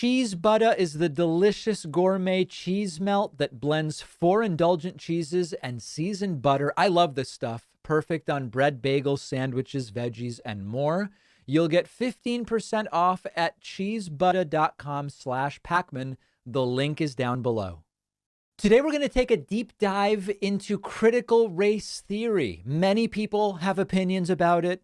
Cheese butter is the delicious gourmet cheese melt that blends 4 indulgent cheeses and seasoned butter. I love this stuff. Perfect on bread, bagels, sandwiches, veggies, and more. You'll get 15% off at cheesebutter.com/Pacman. The link is down below. Today, we're going to take a deep dive into critical race theory. Many people have opinions about it.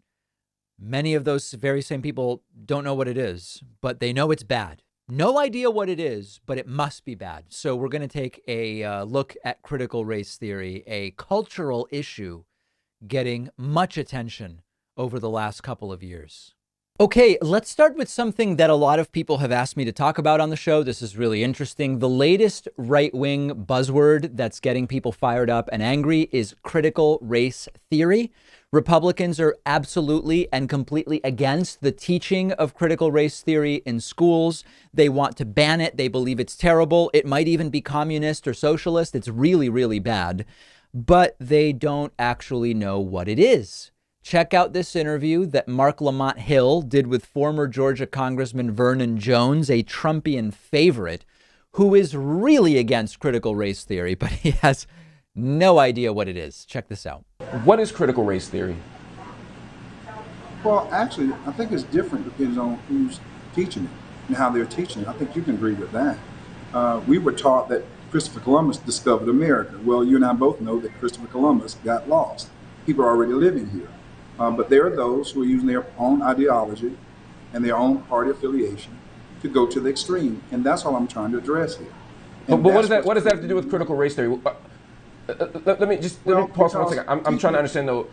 Many of those very same people don't know what it is, but they know it's bad. No idea what it is, but it must be bad. So we're going to take a look at critical race theory, a cultural issue getting much attention over the last couple of years. Okay, let's start with something that a lot of people have asked me to talk about on the show. This is really interesting. The latest right-wing buzzword that's getting people fired up and angry is critical race theory. Republicans are absolutely and completely against the teaching of critical race theory in schools. They want to ban it. They believe it's terrible. It might even be communist or socialist. It's really, really bad. But they don't actually know what it is. Check out this interview that Mark Lamont Hill did with former Georgia Congressman Vernon Jones, a Trumpian favorite, who is really against critical race theory, but he has no idea what it is. Check this out. What is critical race theory? Well, actually, I think it's different depending on who's teaching it and how they're teaching it. I think you can agree with that. We were taught that Christopher Columbus discovered America. Well, you and I both know that Christopher Columbus got lost. People are already living here. But there are those who are using their own ideology and their own party affiliation to go to the extreme. And that's all I'm trying to address here. But what does that have to do with critical race theory? Let me pause for 1 second. I'm trying to understand, though.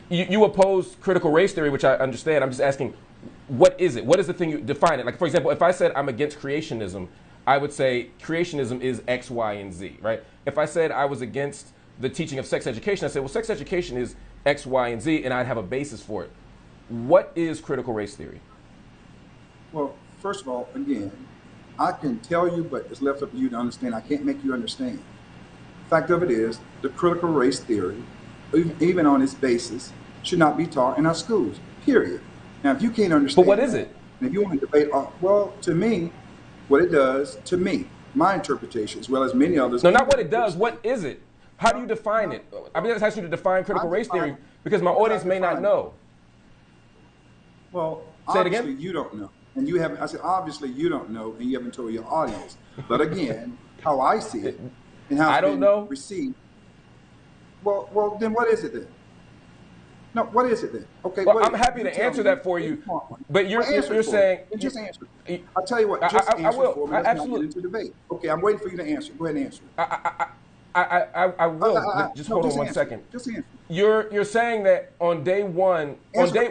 You oppose critical race theory, which I understand. I'm just asking, what is it? What is the thing you define it? Like, for example, if I said I'm against creationism, I would say creationism is X, Y, and Z, right? If I said I was against the teaching of sex education, I said, well, sex education is X, Y, and Z, and I'd have a basis for it. What is critical race theory? Well, first of all, again, I can tell you, but it's left up to you to understand. I can't make you understand. The fact of it is, the critical race theory, even on its basis, should not be taught in our schools, period. Now, if you can't understand, but what is it? And if you want to debate, well, to me, what it does, to me, my interpretation, as well as many others. No, not what it does. What is it? How do you define it? I mean, I just asked you to define critical race theory because my audience may not know. Well, say it again. Obviously you don't know, and you haven't. I said obviously you don't know, and you haven't told your audience. But again, how I see it and how it's been received. Well, then what is it then? No, what is it then? Okay, well, I'm happy to answer that for you, but you're saying just answer it. I'll tell you what. Just answer it for me. Let's not get into debate. Okay, I'm waiting for you to answer. Go ahead and answer it. I will. Just hold on 1 second. Just answer. You're saying that on day one. Answer the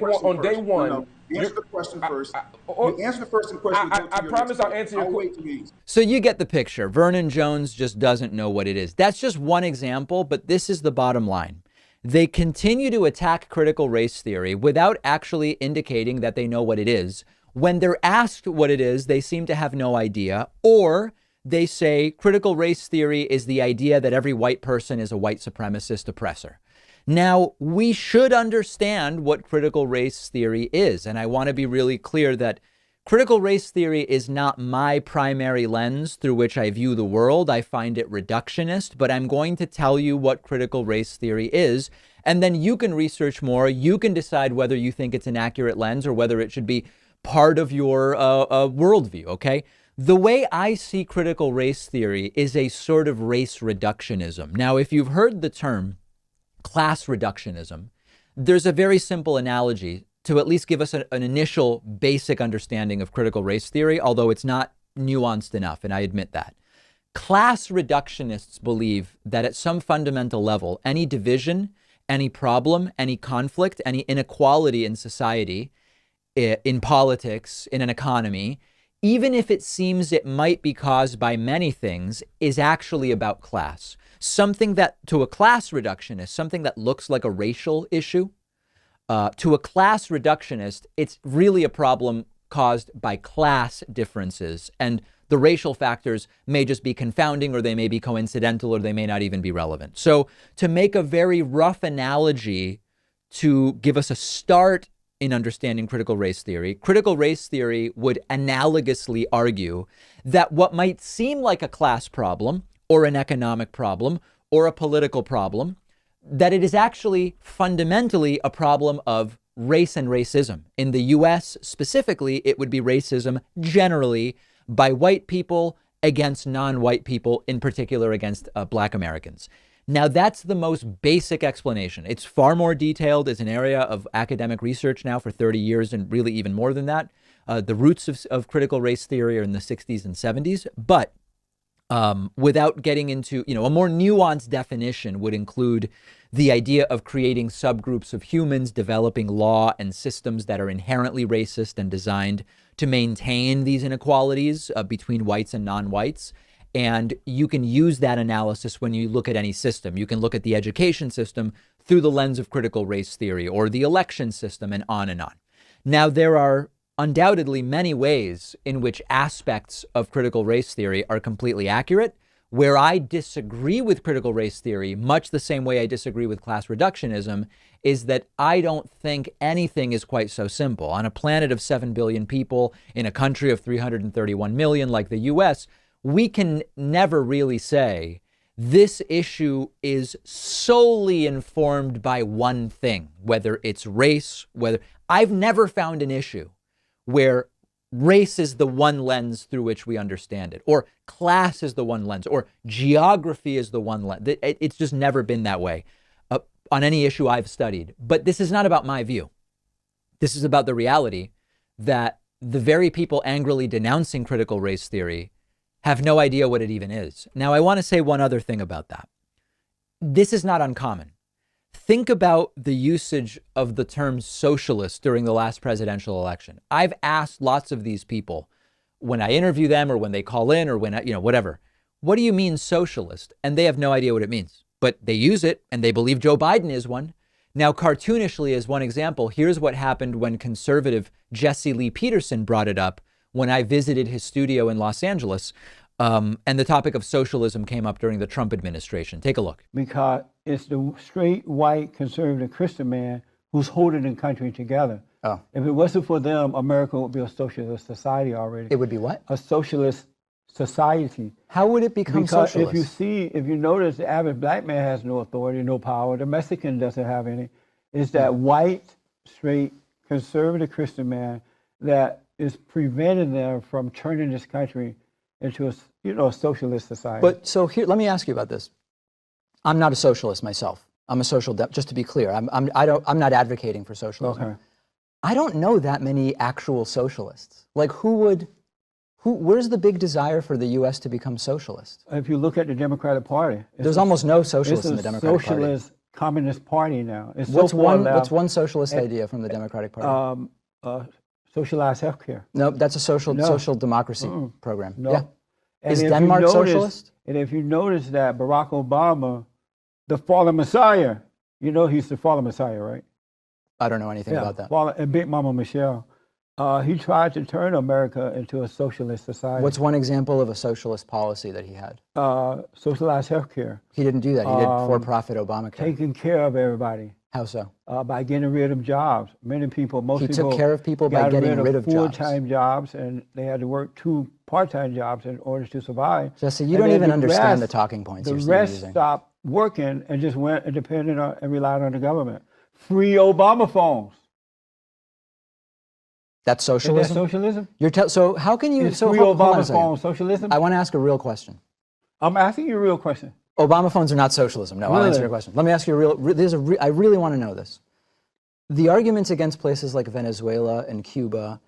question first. You answer the first question. I promise I'll answer your question. So you get the picture. Vernon Jones just doesn't know what it is. That's just one example, but this is the bottom line. They continue to attack critical race theory without actually indicating that they know what it is. When they're asked what it is, they seem to have no idea, or they say critical race theory is the idea that every white person is a white supremacist oppressor. Now, we should understand what critical race theory is, and I want to be really clear that critical race theory is not my primary lens through which I view the world. I find it reductionist, but I'm going to tell you what critical race theory is, and then you can research more. You can decide whether you think it's an accurate lens or whether it should be part of your worldview, okay? The way I see critical race theory is a sort of race reductionism. Now, if you've heard the term class reductionism, there's a very simple analogy to at least give us an initial basic understanding of critical race theory, although it's not nuanced enough, and I admit that. Class reductionists believe that at some fundamental level, any division, any problem, any conflict, any inequality in society, in politics, in an economy, even if it seems it might be caused by many things, is actually about class. Something that, to a class reductionist, something that looks like a racial issue, to a class reductionist, it's really a problem caused by class differences. And the racial factors may just be confounding, or they may be coincidental, or they may not even be relevant. So to make a very rough analogy to give us a start in understanding critical race theory. Critical race theory would analogously argue that what might seem like a class problem or an economic problem or a political problem, that it is actually fundamentally a problem of race and racism. In the US specifically, it would be racism generally by white people against non-white people, in particular against Black Americans. Now, that's the most basic explanation. It's far more detailed. It's an area of academic research now for 30 years and really even more than that. The roots of critical race theory are in the 60s and 70s. But without getting into, a more nuanced definition would include the idea of creating subgroups of humans, developing law and systems that are inherently racist and designed to maintain these inequalities between whites and non-whites. And you can use that analysis when you look at any system. You can look at the education system through the lens of critical race theory, or the election system, and on and on. Now, there are undoubtedly many ways in which aspects of critical race theory are completely accurate. Where I disagree with critical race theory, much the same way I disagree with class reductionism, is that I don't think anything is quite so simple. On a planet of 7 billion people, in a country of 331 million like the US, we can never really say this issue is solely informed by one thing, whether it's race, I've never found an issue where race is the one lens through which we understand it, or class is the one lens, or geography is the one lens. It's just never been that way on any issue I've studied. But this is not about my view. This is about the reality that the very people angrily denouncing critical race theory have no idea what it even is. Now, I want to say one other thing about that. This is not uncommon. Think about the usage of the term socialist during the last presidential election. I've asked lots of these people when I interview them or when they call in or when, whatever, what do you mean socialist? And they have no idea what it means, but they use it and they believe Joe Biden is one. Now, cartoonishly, as one example, here's what happened when conservative Jesse Lee Peterson brought it up when I visited his studio in Los Angeles, and the topic of socialism came up during the Trump administration. Take a look. Because it's the straight, white, conservative Christian man who's holding the country together. Oh. If it wasn't for them, America would be a socialist society already. It would be what? A socialist society. How would it become because socialist? If you notice, the average black man has no authority, no power. The Mexican doesn't have any. It's that white, straight, conservative Christian man that is preventing them from turning this country into a socialist society. But so here, let me ask you about this. I'm not a socialist myself. I'm a just to be clear, I'm not advocating for socialism. Okay. I don't know that many actual socialists. Like where's the big desire for the US to become socialist? If you look at the Democratic Party, there's almost no socialists in the Democratic Party. It's a socialist communist party now. It's what's one socialist idea from the Democratic Party? Socialized healthcare. No, that's a social democracy program. No. Yeah. And is Denmark socialist? And if you notice that Barack Obama, the fallen messiah, he's the fallen messiah, right? I don't know anything about that. And Big Mama Michelle, he tried to turn America into a socialist society. What's one example of a socialist policy that he had? Socialized healthcare. He didn't do that. He did for-profit Obamacare. Taking care of everybody. How so? By getting rid of jobs. Most people took care of people by getting rid of full-time jobs, and they had to work 2 part-time jobs in order to survive. Jesse, you don't even understand the talking points you're using. The rest stopped working and just went and depended on and relied on the government. Free Obama phones. That's socialism? Is that socialism? So how can you... Is free Obama phones socialism? I want to ask a real question. I'm asking you a real question. Obama phones are not socialism. No, I'll answer your question. Let me ask you I really want to know this. The arguments against places like Venezuela and Cuba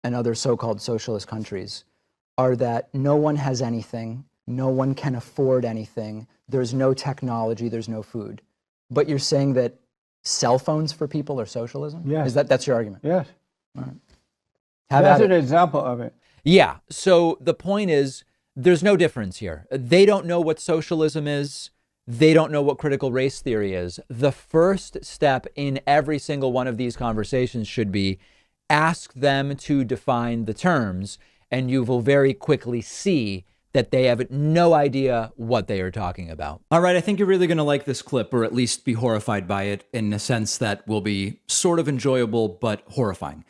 and other so-called socialist countries are that no one has anything, no one can afford anything, there's no technology, there's no food. But you're saying that cell phones for people are socialism? Yes. That's your argument? Yes. All right. That's an example of it. Yeah. So the point is, there's no difference here. They don't know what socialism is. They don't know what critical race theory is. The first step in every single one of these conversations should be ask them to define the terms, and you will very quickly see that they have no idea what they are talking about. All right, I think you're really going to like this clip, or at least be horrified by it in a sense that will be sort of enjoyable, but horrifying.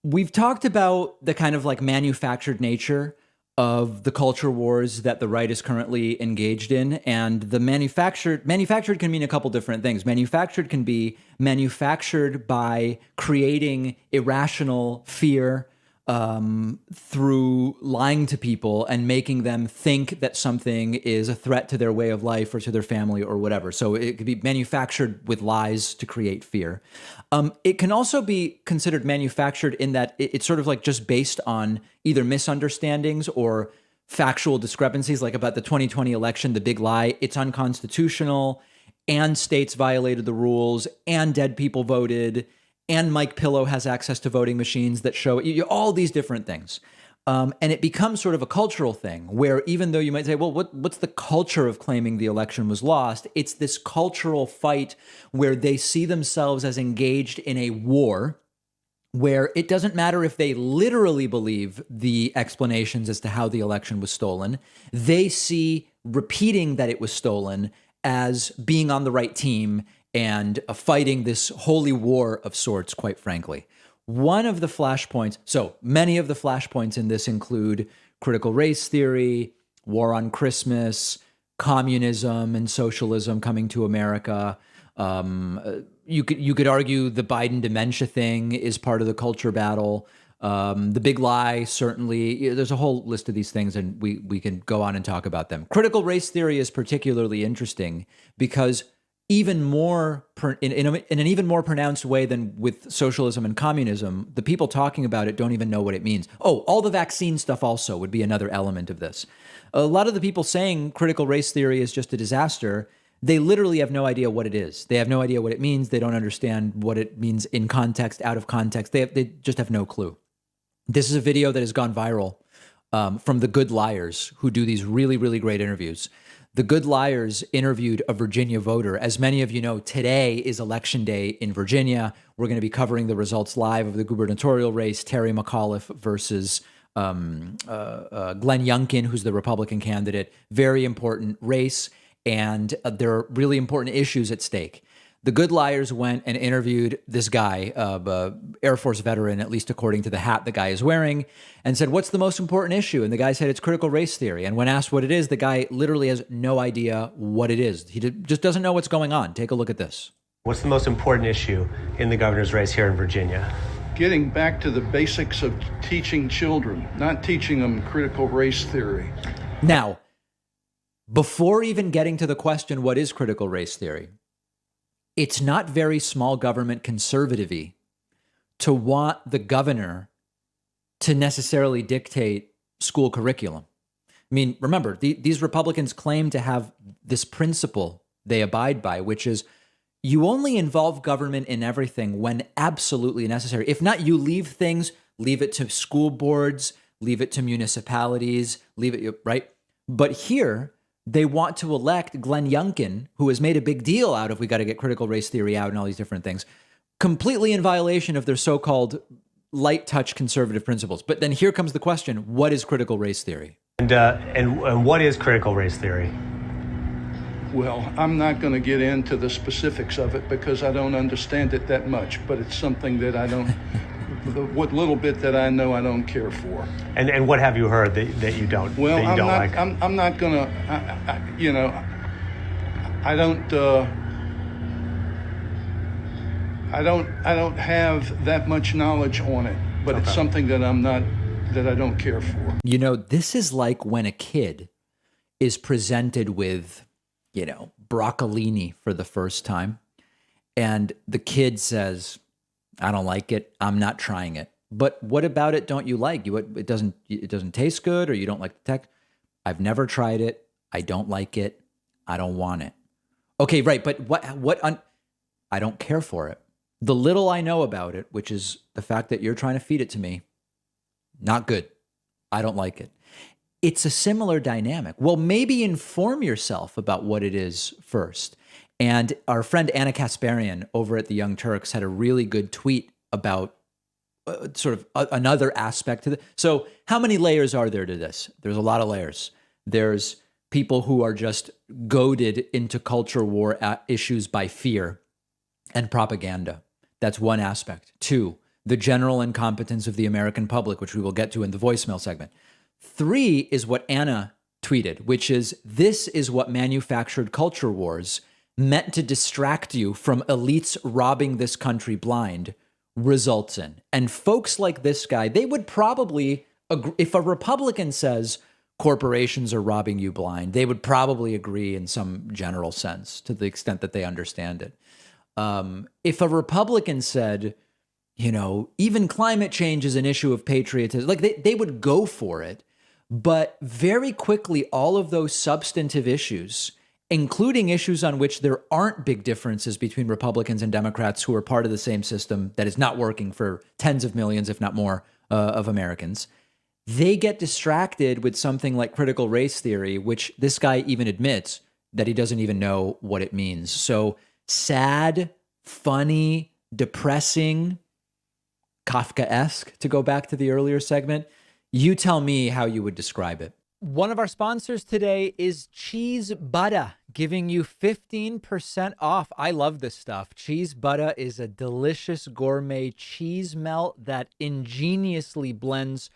We've talked about the kind of like manufactured nature of the culture wars that the right is currently engaged in. And the manufactured can mean a couple different things. Manufactured can be manufactured by creating irrational fear through lying to people and making them think that something is a threat to their way of life or to their family or whatever. So it could be manufactured with lies to create fear. It can also be considered manufactured in that it's sort of like just based on either misunderstandings or factual discrepancies, like about the 2020 election, the big lie. It's unconstitutional, and states violated the rules, and dead people voted, and Mike Pillow has access to voting machines that show all these different things. And it becomes sort of a cultural thing where even though you might say, well, what's the culture of claiming the election was lost? It's this cultural fight where they see themselves as engaged in a war where it doesn't matter if they literally believe the explanations as to how the election was stolen. They see repeating that it was stolen as being on the right team and fighting this holy war of sorts, quite frankly. One of the flashpoints, so many of the flashpoints in this include critical race theory, war on Christmas, communism and socialism coming to America. You could argue the Biden dementia thing is part of the culture battle. The big lie, certainly. There's a whole list of these things, and we can go on and talk about them. Critical race theory is particularly interesting because even more in an even more pronounced way than with socialism and communism, the people talking about it don't even know what it means. Oh, all the vaccine stuff also would be another element of this. A lot of the people saying critical race theory is just a disaster, they literally have no idea what it is. They have no idea what it means. They don't understand what it means in context, out of context. They just have no clue. This is a video that has gone viral from The Good Liars, who do these really, really great interviews. The Good Liars interviewed a Virginia voter. As many of you know, today is election day in Virginia. We're going to be covering the results live of the gubernatorial race, Terry McAuliffe versus Glenn Youngkin, who's the Republican candidate. Very important race, and there are really important issues at stake. The Good Liars went and interviewed this guy, Air Force veteran, at least according to the hat the guy is wearing, and said, what's the most important issue? And the guy said, it's critical race theory. And when asked what it is, the guy literally has no idea what it is. He just doesn't know what's going on. Take a look at this. What's the most important issue in the governor's race here in Virginia? Getting back to the basics of teaching children, not teaching them critical race theory. Now, before even getting to the question, what is critical race theory? It's not very small government conservative-y to want the governor to necessarily dictate school curriculum. I mean, remember, these Republicans claim to have this principle they abide by, which is you only involve government in everything when absolutely necessary. If not, you leave it to school boards, leave it to municipalities, leave it, right? But here, they want to elect Glenn Youngkin, who has made a big deal out of we got to get critical race theory out and all these different things, completely in violation of their so-called light touch conservative principles. But then here comes the question, what is critical race theory? And what is critical race theory? Well, I'm not going to get into the specifics of it because I don't understand it that much, but it's something that I don't, what little bit that I know, I don't care for. And what have you heard that you don't? Well, that you don't like? like? I'm not going to, I don't have that much knowledge on it, but It's something that I don't care for. You know, this is like when a kid is presented with, broccolini for the first time, and the kid says, I don't like it. I'm not trying it. But what about it don't you like? It doesn't taste good, or you don't like the texture? I've never tried it. I don't like it. I don't want it. Okay, right. But I don't care for it. The little I know about it, which is the fact that you're trying to feed it to me, not good. I don't like it. It's a similar dynamic. Well, maybe inform yourself about what it is first. And our friend Anna Kasparian over at the Young Turks had a really good tweet about sort of another aspect to it. So how many layers are there to this? There's a lot of layers. There's people who are just goaded into culture war issues by fear and propaganda. That's one aspect. Two, the general incompetence of the American public, which we will get to in the voicemail segment. Three is what Anna tweeted, which is, this is what manufactured culture wars meant to distract you from elites robbing this country blind results in. And folks like this guy, they would probably agree, if a Republican says corporations are robbing you blind, they would probably agree in some general sense to the extent that they understand it. If a Republican said, even climate change is an issue of patriotism, like they would go for it. But very quickly, all of those substantive issues, including issues on which there aren't big differences between Republicans and Democrats who are part of the same system that is not working for tens of millions, if not more, of Americans, they get distracted with something like critical race theory, which this guy even admits that he doesn't even know what it means. So sad, funny, depressing, Kafkaesque, to go back to the earlier segment. You tell me how you would describe it. One of our sponsors today is Cheese Butter, giving you 15% off. I love this stuff. Cheese Butter is a delicious gourmet cheese melt that ingeniously blends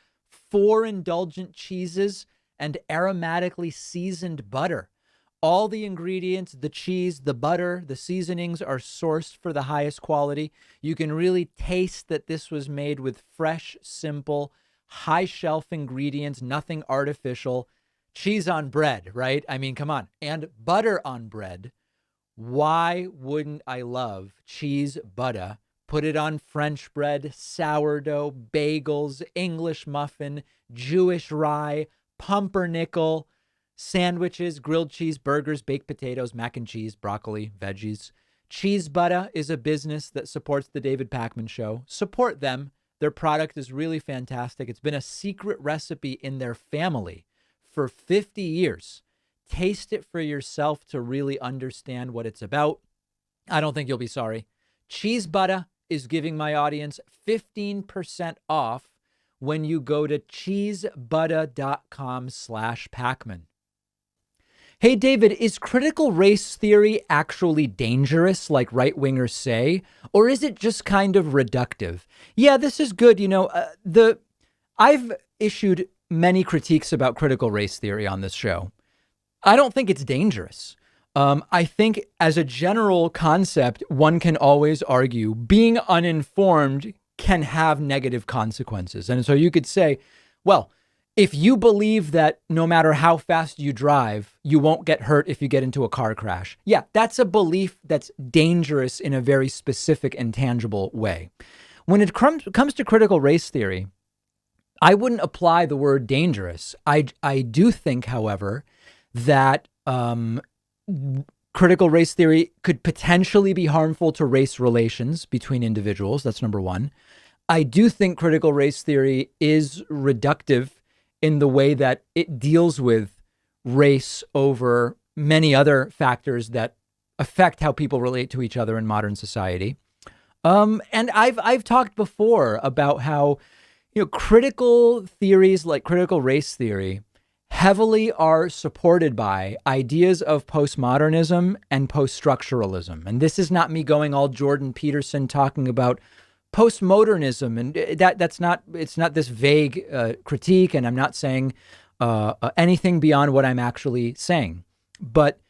4 indulgent cheeses and aromatically seasoned butter. All the ingredients, the cheese, the butter, the seasonings are sourced for the highest quality. You can really taste that this was made with fresh, simple, high shelf ingredients, nothing artificial. Cheese on bread, right? I mean, come on. And butter on bread. Why wouldn't I love cheese butter? Put it on French bread, sourdough, bagels, English muffin, Jewish rye, pumpernickel, sandwiches, grilled cheese, burgers, baked potatoes, mac and cheese, broccoli, veggies. Cheese Butter is a business that supports the David Pakman Show. Support them. Their product is really fantastic. It's been a secret recipe in their family for 50 years. Taste it for yourself to really understand what it's about. I don't think you'll be sorry. Cheese Butter is giving my audience 15% off when you go to cheesebutter.com/Pakman. Hey, David, is critical race theory actually dangerous, like right-wingers say, or is it just kind of reductive? Yeah, this is good. I've issued many critiques about critical race theory on this show. I don't think it's dangerous. I think as a general concept, one can always argue being uninformed can have negative consequences. And so you could say, well, if you believe that no matter how fast you drive, you won't get hurt if you get into a car crash. Yeah, that's a belief that's dangerous in a very specific and tangible way. When it comes to critical race theory, I wouldn't apply the word dangerous. I do think, however, that critical race theory could potentially be harmful to race relations between individuals. That's number one. I do think critical race theory is reductive in the way that it deals with race over many other factors that affect how people relate to each other in modern society. And I've talked before about how, critical theories like critical race theory heavily are supported by ideas of postmodernism and post-structuralism. And this is not me going all Jordan Peterson talking about postmodernism, and it's not this vague critique, and I'm not saying anything beyond what I'm actually saying. But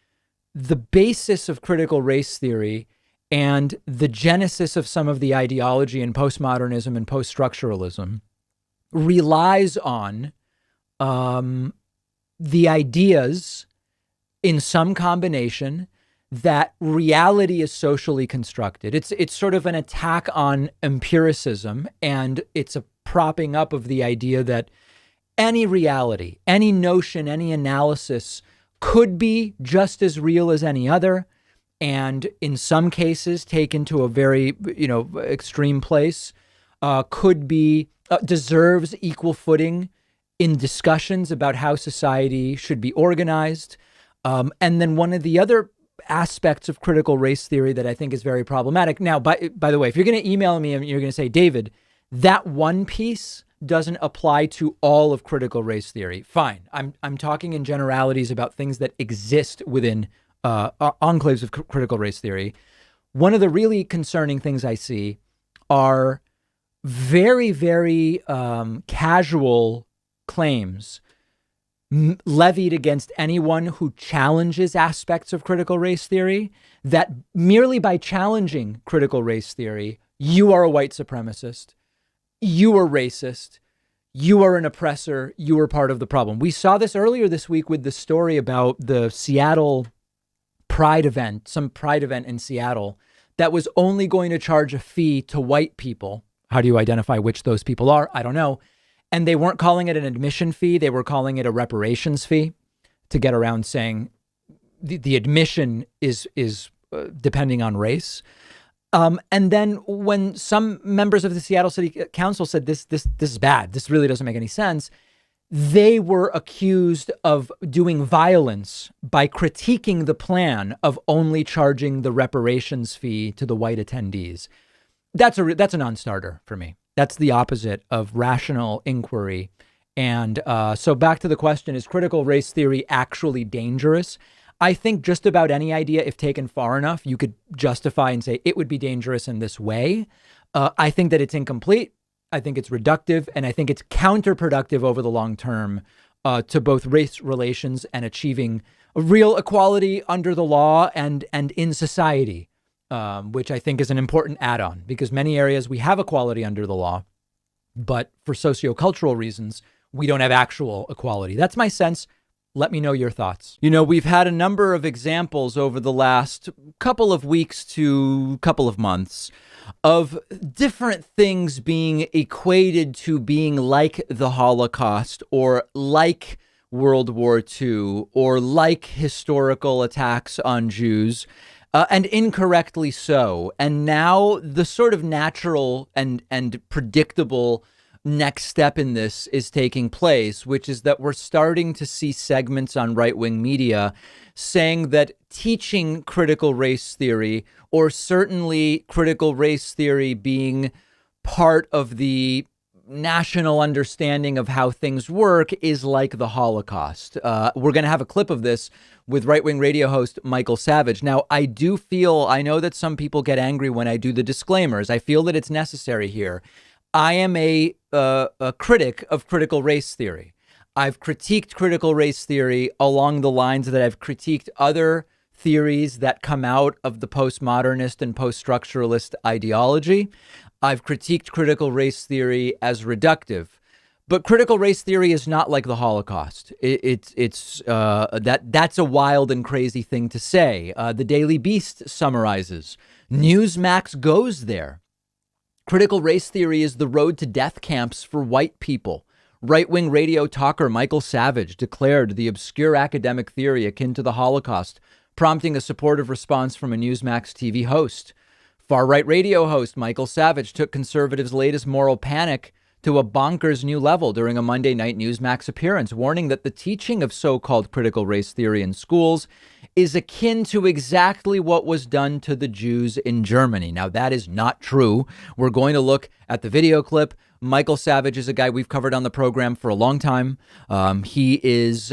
the basis of critical race theory and the genesis of some of the ideology in postmodernism and post-structuralism relies on the ideas in some combination that reality is socially constructed. It's sort of an attack on empiricism, and it's a propping up of the idea that any reality, any notion, any analysis could be just as real as any other, and in some cases, taken to a very, extreme place, deserves equal footing in discussions about how society should be organized. And then one of the other aspects of critical race theory that I think is very problematic. Now, by the way, if you're going to email me and you're going to say, David, That one piece doesn't apply to all of critical race theory. Fine. I'm talking in generalities about things that exist within enclaves of critical race theory. One of the really concerning things I see are very, very casual claims levied against anyone who challenges aspects of critical race theory, that merely by challenging critical race theory, you are a white supremacist, you are racist, you are an oppressor, you are part of the problem. We saw this earlier this week with the story about the Seattle Pride event, some Pride event in Seattle that was only going to charge a fee to white people. How do you identify which those people are? I don't know. And they weren't calling it an admission fee. They were calling it a reparations fee to get around saying the admission is depending on race. And then when some members of the Seattle City Council said this is bad, this really doesn't make any sense, they were accused of doing violence by critiquing the plan of only charging the reparations fee to the white attendees. That's a non-starter for me. That's the opposite of rational inquiry. And so back to the question, is critical race theory actually dangerous? I think just about any idea, if taken far enough, you could justify and say it would be dangerous in this way. I think that it's incomplete. I think it's reductive, and I think it's counterproductive over the long term to both race relations and achieving a real equality under the law and in society, which I think is an important add-on, because many areas we have equality under the law, but for sociocultural reasons, we don't have actual equality. That's my sense. Let me know your thoughts. You know, we've had a number of examples over the last couple of weeks to couple of months of different things being equated to being like the Holocaust or like World War II or like historical attacks on Jews, and incorrectly so. And now the sort of natural and predictable next step in this is taking place, which is that we're starting to see segments on right-wing media saying that teaching critical race theory, or certainly critical race theory being part of the national understanding of how things work, is like the Holocaust. We're going to have a clip of this with right-wing radio host Michael Savage. Now, I know that some people get angry when I do the disclaimers. I feel that it's necessary here. I am a critic of critical race theory. I've critiqued critical race theory along the lines that I've critiqued other theories that come out of the postmodernist and post-structuralist ideology. I've critiqued critical race theory as reductive. But critical race theory is not like the Holocaust. That's a wild and crazy thing to say. The Daily Beast summarizes, Newsmax goes there. Critical race theory is the road to death camps for white people. Right-wing radio talker Michael Savage declared the obscure academic theory akin to the Holocaust, prompting a supportive response from a Newsmax TV host. Far-right radio host Michael Savage took conservatives' latest moral panic to a bonkers new level during a Monday night Newsmax appearance, warning that the teaching of so-called critical race theory in schools is akin to exactly what was done to the Jews in Germany. Now, that is not true. We're going to look at the video clip. Michael Savage is a guy we've covered on the program for a long time. He is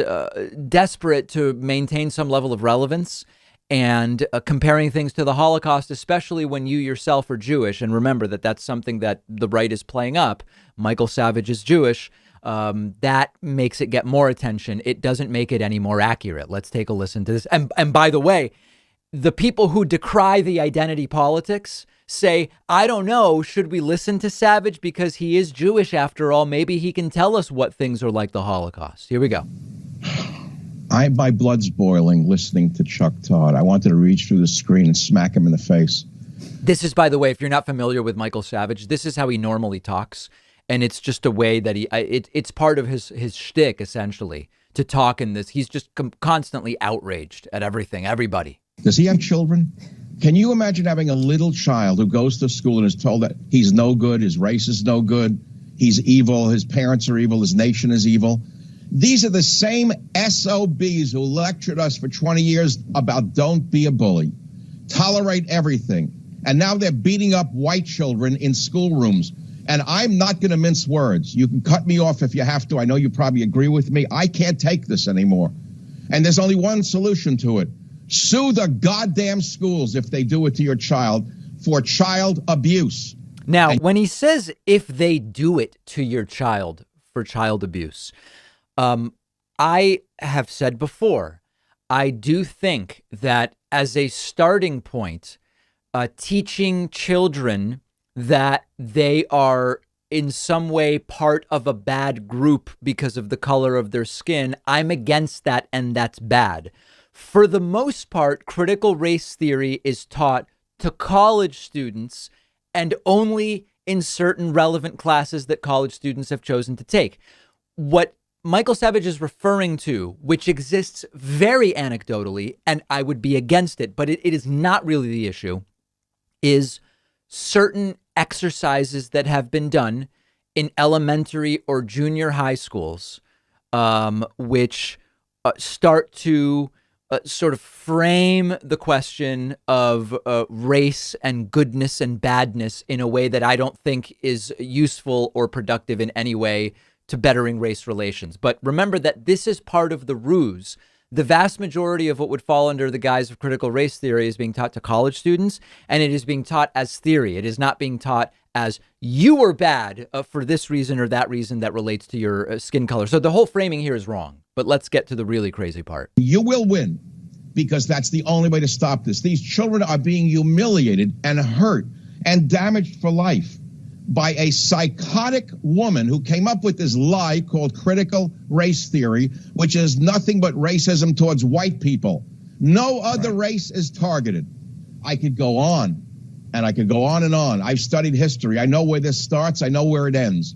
desperate to maintain some level of relevance and comparing things to the Holocaust, especially when you yourself are Jewish. And remember that that's something that the right is playing up. Michael Savage is Jewish. That makes it get more attention. It doesn't make it any more accurate. Let's take a listen to this. And by the way, the people who decry the identity politics say, I don't know, should we listen to Savage because he is Jewish after all? Maybe he can tell us what things are like the Holocaust. Here we go. My blood's boiling listening to Chuck Todd. I wanted to reach through the screen and smack him in the face. This is, by the way, if you're not familiar with Michael Savage, this is how he normally talks. And it's just a way that it's part of his shtick, essentially, to talk in this. He's just constantly outraged at everything, everybody. Does he have children? Can you imagine having a little child who goes to school and is told that he's no good, his race is no good, he's evil, his parents are evil, his nation is evil? These are the same SOBs who lectured us for 20 years about don't be a bully, tolerate everything. And now they're beating up white children in schoolrooms. And I'm not going to mince words. You can cut me off if you have to. I know you probably agree with me. I can't take this anymore. And there's only one solution to it. Sue the goddamn schools if they do it to your child for child abuse. Now, when he says if they do it to your child for child abuse, I have said before, I do think that as a starting point, teaching children that they are in some way part of a bad group because of the color of their skin, I'm against that, and that's bad. For the most part, critical race theory is taught to college students and only in certain relevant classes that college students have chosen to take. What Michael Savage is referring to, which exists very anecdotally, and I would be against it, but it is not really the issue, is certain exercises that have been done in elementary or junior high schools, which start to sort of frame the question of race and goodness and badness in a way that I don't think is useful or productive in any way to bettering race relations. But remember that this is part of the ruse. The vast majority of what would fall under the guise of critical race theory is being taught to college students, and it is being taught as theory. It is not being taught as you were bad for this reason or that reason that relates to your skin color. So the whole framing here is wrong. But let's get to the really crazy part. You will win, because that's the only way to stop this. These children are being humiliated and hurt and damaged for life by a psychotic woman who came up with this lie called critical race theory, which is nothing but racism towards white people. No other race is targeted. I could go on, and I could go on and on. I've studied history. I know where this starts. I know where it ends.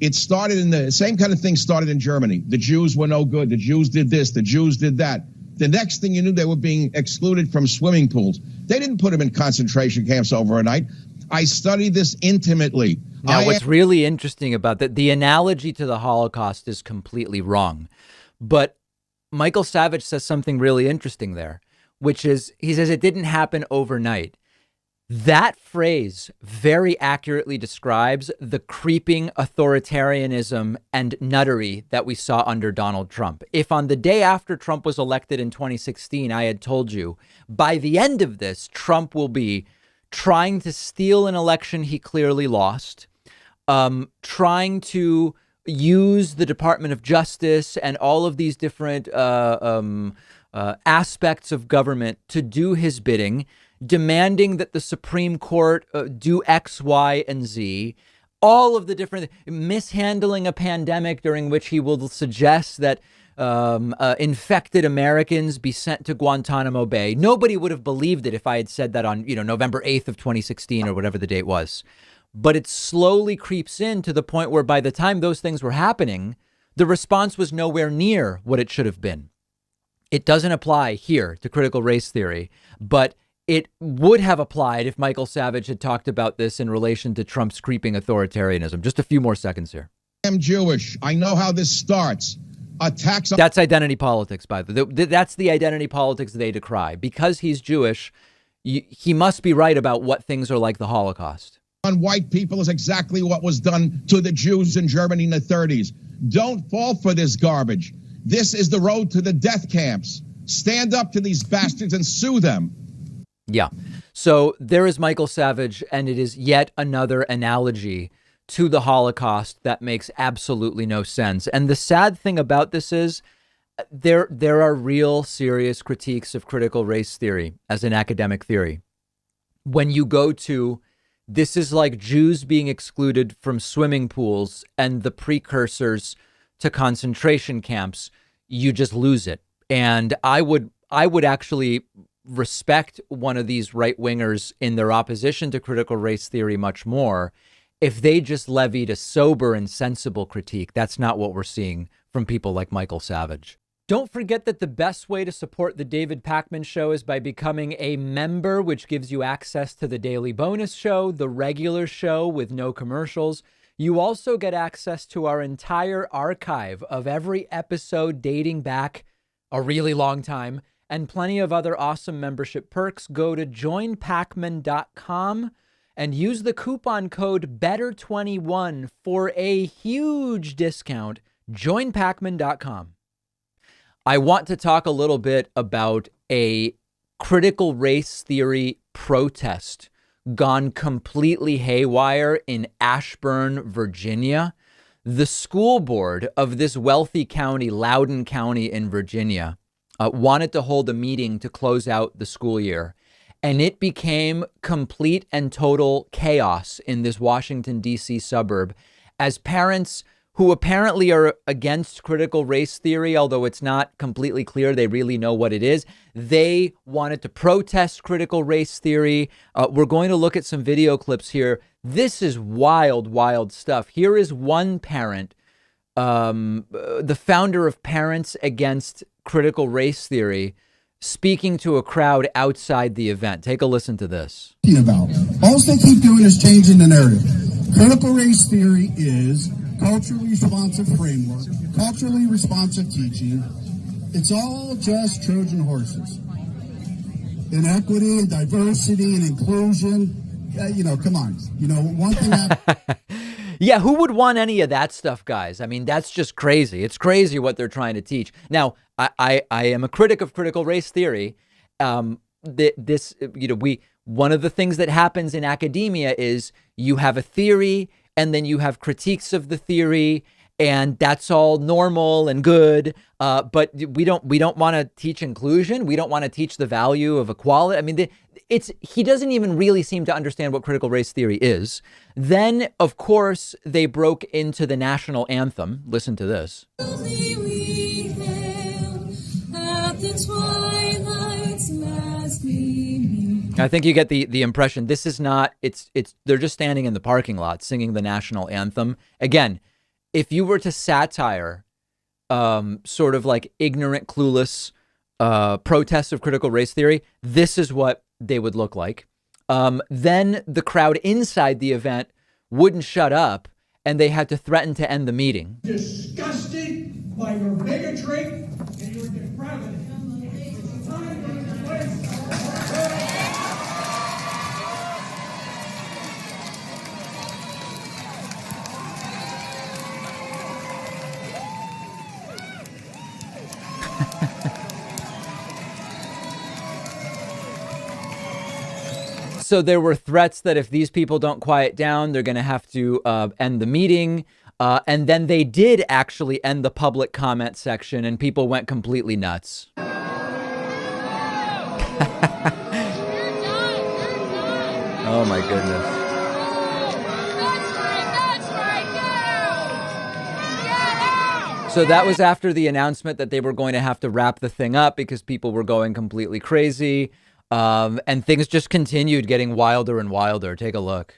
It started in the same kind of thing started in Germany. The Jews were no good. The Jews did this. The Jews did that. The next thing you knew, they were being excluded from swimming pools. They didn't put them in concentration camps overnight. I studied this intimately. Now, what's really interesting about that, the analogy to the Holocaust is completely wrong. But Michael Savage says something really interesting there, which is he says it didn't happen overnight. That phrase very accurately describes the creeping authoritarianism and nuttery that we saw under Donald Trump. If on the day after Trump was elected in 2016, I had told you by the end of this, Trump will be trying to steal an election he clearly lost, trying to use the Department of Justice and all of these different aspects of government to do his bidding, demanding that the Supreme Court do X, Y, and Z, all of the different mishandling a pandemic during which he will suggest that infected Americans be sent to Guantanamo Bay. Nobody would have believed it if I had said that on, November 8th of 2016 or whatever the date was. But it slowly creeps in to the point where by the time those things were happening, the response was nowhere near what it should have been. It doesn't apply here to critical race theory, but it would have applied if Michael Savage had talked about this in relation to Trump's creeping authoritarianism. Just a few more seconds here. I'm Jewish. I know how this starts. Attacks. That's identity politics, by the way. That's the identity politics they decry. Because he's Jewish, he must be right about what things are like the Holocaust. On white people is exactly what was done to the Jews in Germany in the 30s. Don't fall for this garbage. This is the road to the death camps. Stand up to these bastards and sue them. Yeah. So there is Michael Savage, and it is yet another analogy to the Holocaust that makes absolutely no sense. And the sad thing about this is there are real serious critiques of critical race theory as an academic theory. When you go to this is like Jews being excluded from swimming pools and the precursors to concentration camps, you just lose it. And I would actually respect one of these right wingers in their opposition to critical race theory much more if they just levied a sober and sensible critique. That's not what we're seeing from people like Michael Savage. Don't forget that the best way to support the David Pakman Show is by becoming a member, which gives you access to the daily bonus show, the regular show with no commercials. You also get access to our entire archive of every episode dating back a really long time and plenty of other awesome membership perks. Go to joinpakman.com and use the coupon code BETTER21 for a huge discount. JoinPacman.com. I want to talk a little bit about a critical race theory protest gone completely haywire in Ashburn, Virginia. The school board of this wealthy county, Loudoun County in Virginia, wanted to hold a meeting to close out the school year. And it became complete and total chaos in this Washington, D.C. suburb as parents who apparently are against critical race theory, although it's not completely clear they really know what it is. They wanted to protest critical race theory. We're going to look at some video clips here. This is wild, wild stuff. Here is one parent, the founder of Parents Against Critical Race Theory, speaking to a crowd outside the event. Take a listen to this. All they keep doing is changing the narrative. Critical race theory is culturally responsive framework, culturally responsive teaching. It's all just Trojan horses. Inequity and diversity and inclusion. Come on. One thing Yeah, who would want any of that stuff, guys? I mean, that's just crazy. It's crazy what they're trying to teach. Now, I am a critic of critical race theory. One of the things that happens in academia is you have a theory and then you have critiques of the theory, and that's all normal and good. But we don't want to teach inclusion. We don't want to teach the value of equality. I mean, he doesn't even really seem to understand what critical race theory is. Then, of course, they broke into the national anthem. Listen to this. I think you get the impression. This is not, they're just standing in the parking lot singing the national anthem. Again, if you were to satire sort of like ignorant, clueless protests of critical race theory, this is what they would look like. Then the crowd inside the event wouldn't shut up, and they had to threaten to end the meeting. Disgusted by your bigotry and your depravity. So there were threats that if these people don't quiet down, they're going to have to end the meeting. And then they did actually end the public comment section, and people went completely nuts. Oh, my goodness. So that was after the announcement that they were going to have to wrap the thing up because people were going completely crazy. And things just continued getting wilder and wilder. Take a look.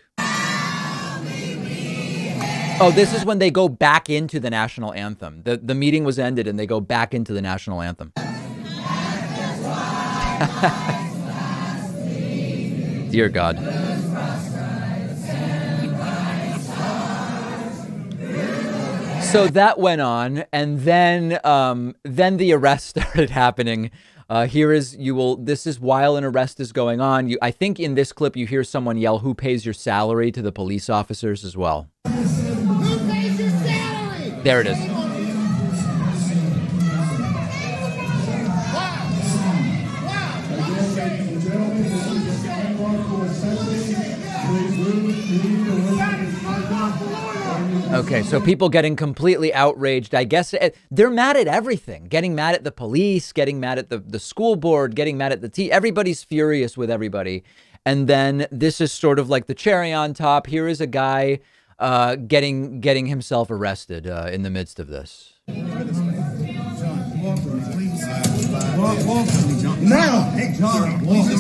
Oh, this is when they go back into the national anthem. The meeting was ended and they go back into the national anthem. Dear God. So that went on, and then the arrest started happening. This is while an arrest is going on. I think in this clip you hear someone yell, "Who pays your salary?" to the police officers as well. Who pays your salary? There it is. Okay, so people getting completely outraged. I guess they're mad at everything. Getting mad at the police, getting mad at the school board, getting mad at everybody's furious with everybody. And then this is sort of like the cherry on top. Here is a guy getting himself arrested in the midst of this.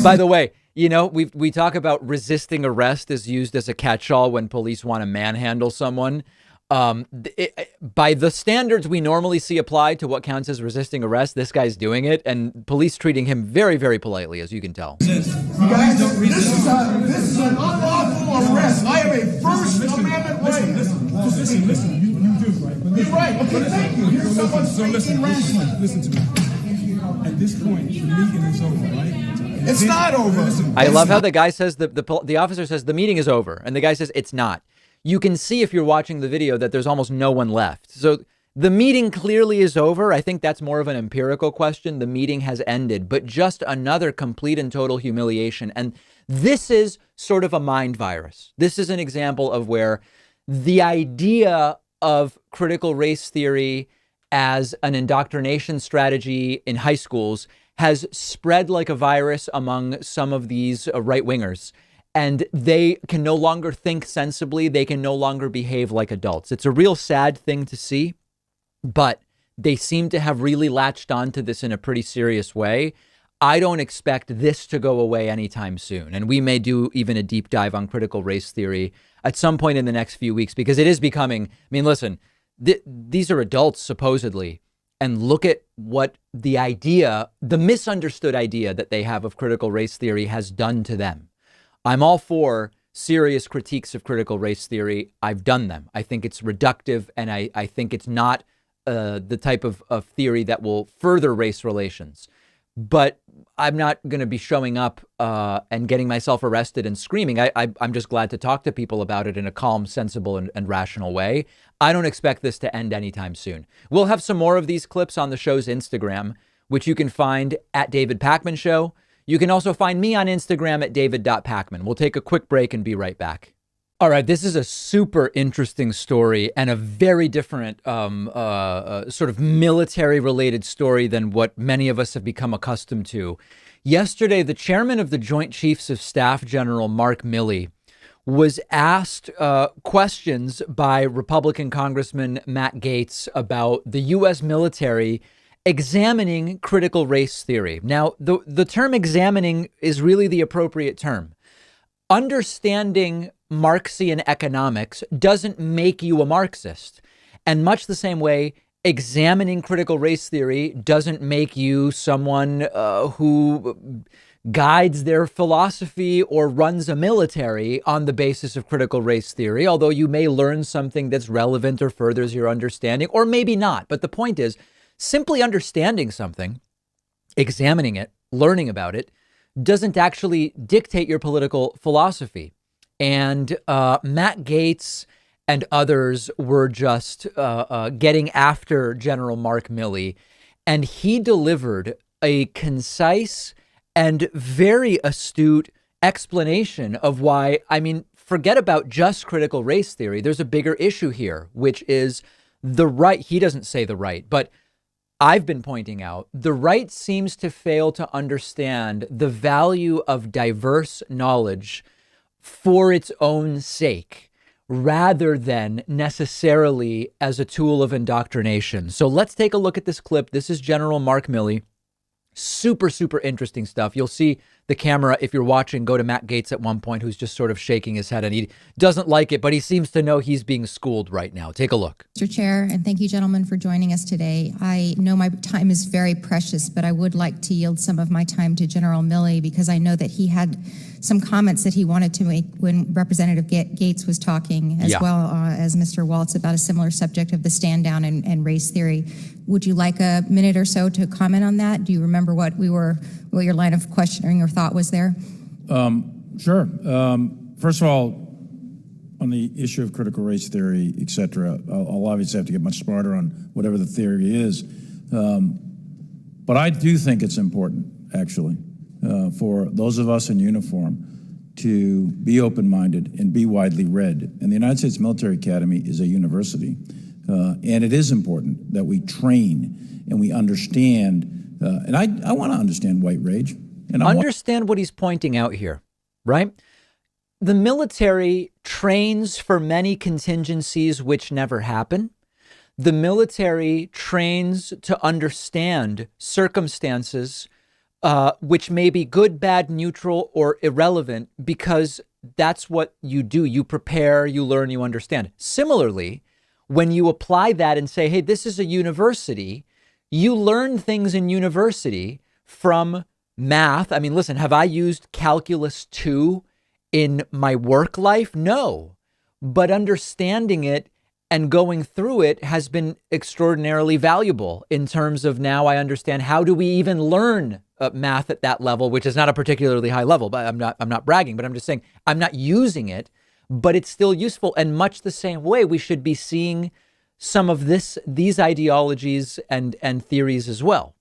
By the way, we talk about resisting arrest is used as a catch-all when police want to manhandle someone. By the standards we normally see applied to what counts as resisting arrest, this guy's doing it, and police treating him very, very politely, as you can tell. You guys, this is an unlawful arrest. I have a First Amendment right. Listen. You do, right? You're right. Okay, thank you. Here's someone speaking rationally. Listen to me. At this point, the meeting is over, right? It's not over. I love how the guy says, the officer says the meeting is over. And the guy says it's not. You can see if you're watching the video that there's almost no one left. So the meeting clearly is over. I think that's more of an empirical question. The meeting has ended, but just another complete and total humiliation. And this is sort of a mind virus. This is an example of where the idea of critical race theory as an indoctrination strategy in high schools has spread like a virus among some of these right-wingers. And they can no longer think sensibly. They can no longer behave like adults. It's a real sad thing to see, but they seem to have really latched onto this in a pretty serious way. I don't expect this to go away anytime soon. And we may do even a deep dive on critical race theory at some point in the next few weeks, because it is becoming, I mean, listen, these are adults supposedly, and look at what the idea, the misunderstood idea that they have of critical race theory has done to them. I'm all for serious critiques of critical race theory. I've done them. I think it's reductive, and I think it's not the type of theory that will further race relations. But I'm not going to be showing up and getting myself arrested and screaming. I'm just glad to talk to people about it in a calm, sensible, and rational way. I don't expect this to end anytime soon. We'll have some more of these clips on the show's Instagram, which you can find at David Pakman Show. You can also find me on Instagram at david.pakman. We'll take a quick break and be right back. All right, this is a super interesting story and a very different sort of military-related story than what many of us have become accustomed to. Yesterday, the chairman of the Joint Chiefs of Staff, General Mark Milley, was asked questions by Republican Congressman Matt Gaetz about the U.S. military examining critical race theory. Now, the term examining is really the appropriate term. Understanding Marxian economics doesn't make you a Marxist. And much the same way, examining critical race theory doesn't make you someone who guides their philosophy or runs a military on the basis of critical race theory, although you may learn something that's relevant or furthers your understanding, or maybe not. But the point is, simply understanding something, examining it, learning about it, doesn't actually dictate your political philosophy. And Matt Gaetz and others were just getting after General Mark Milley, and he delivered a concise and very astute explanation of why, I mean, forget about just critical race theory. There's a bigger issue here, which is the right. He doesn't say the right, but I've been pointing out the right seems to fail to understand the value of diverse knowledge for its own sake, rather than necessarily as a tool of indoctrination. So let's take a look at this clip. This is General Mark Milley. Super, super interesting stuff. You'll see the camera, if you're watching, go to Matt Gaetz at one point, who's just sort of shaking his head, and he doesn't like it, but he seems to know he's being schooled right now. Take a look. Mr. Chair, and thank you, gentlemen, for joining us today. I know my time is very precious, but I would like to yield some of my time to General Milley, because I know that he had some comments that he wanted to make when Representative Gaetz was talking, as well as Mr. Waltz, about a similar subject of the stand down and race theory. Would you like a minute or so to comment on that? Do you remember what your line of questioning or thought was there? Sure. First of all, on the issue of critical race theory, et cetera, I'll obviously have to get much smarter on whatever the theory is. But I do think it's important, actually, for those of us in uniform to be open-minded and be widely read. And the United States Military Academy is a university. And it is important that we train and we understand, and I want to understand white rage. And understand what he's pointing out here, right? The military trains for many contingencies which never happen. The military trains to understand circumstances which may be good, bad, neutral, or irrelevant, because that's what you do. You prepare, you learn, you understand. Similarly, when you apply that and say, hey, this is a university, you learn things in university from math. I mean, listen, have I used calculus 2 in my work life? No, but understanding it and going through it has been extraordinarily valuable in terms of now I understand, how do we even learn math at that level, which is not a particularly high level, but I'm not bragging, but I'm just saying I'm not using it, but it's still useful. And much the same way, we should be seeing some of these ideologies and theories as well.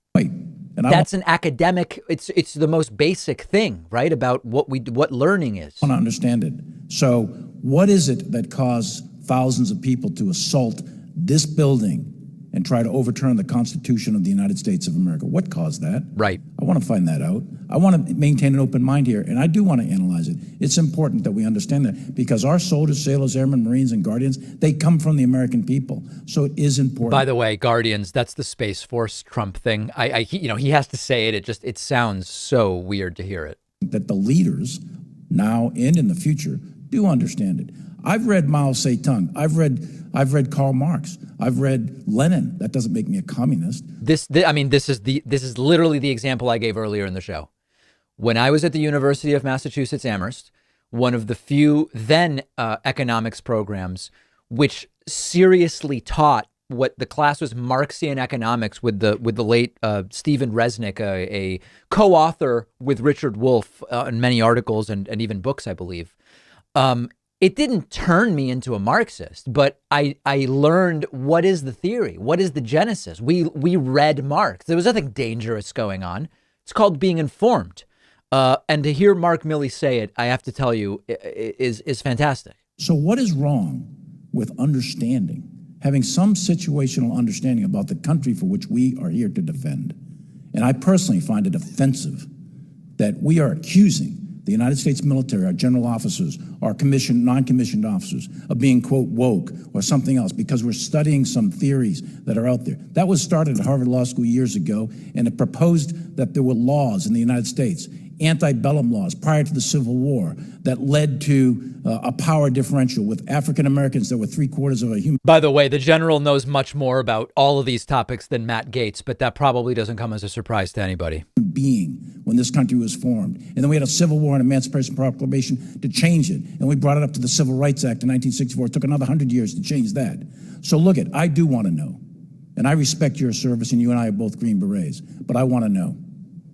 And that's an academic. It's the most basic thing, right? About what learning is. I want to understand it. So, what is it that caused thousands of people to assault this building and try to overturn the Constitution of the United States of America? What caused that? Right. I want to find that out. I want to maintain an open mind here, and I do want to analyze it. It's important that we understand that because our soldiers, sailors, airmen, Marines, and Guardians, they come from the American people. So it is important. By the way, Guardians, that's the Space Force Trump thing. He has to say it. It sounds so weird to hear it. That the leaders now and in the future do understand it. I've read Mao Zedong. I've read Karl Marx. I've read Lenin. That doesn't make me a communist. This is literally the example I gave earlier in the show. When I was at the University of Massachusetts Amherst, one of the few then economics programs which seriously taught what the class was Marxian economics with the late Stephen Resnick, a co-author with Richard Wolff in many articles and even books, I believe. It didn't turn me into a Marxist, but I learned what is the theory, what is the genesis. We read Marx. There was nothing dangerous going on. It's called being informed. And to hear Mark Milley say it, I have to tell you, is fantastic. So what is wrong with understanding, having some situational understanding about the country for which we are here to defend? And I personally find it offensive that we are accusing the United States military, our general officers, our commissioned, non-commissioned officers of being, quote, woke or something else because we're studying some theories that are out there. That was started at Harvard Law School years ago, and it proposed that there were laws in the United States, antebellum laws prior to the Civil War, that led to a power differential with African Americans that were 3/4 of a human. By the way, the general knows much more about all of these topics than Matt Gaetz, but that probably doesn't come as a surprise to anybody. Being when this country was formed. And then we had a Civil War and Emancipation Proclamation to change it. And we brought it up to the Civil Rights Act in 1964. It took another 100 years to change that. So look I do want to know. And I respect your service, and you and I are both Green Berets. But I want to know.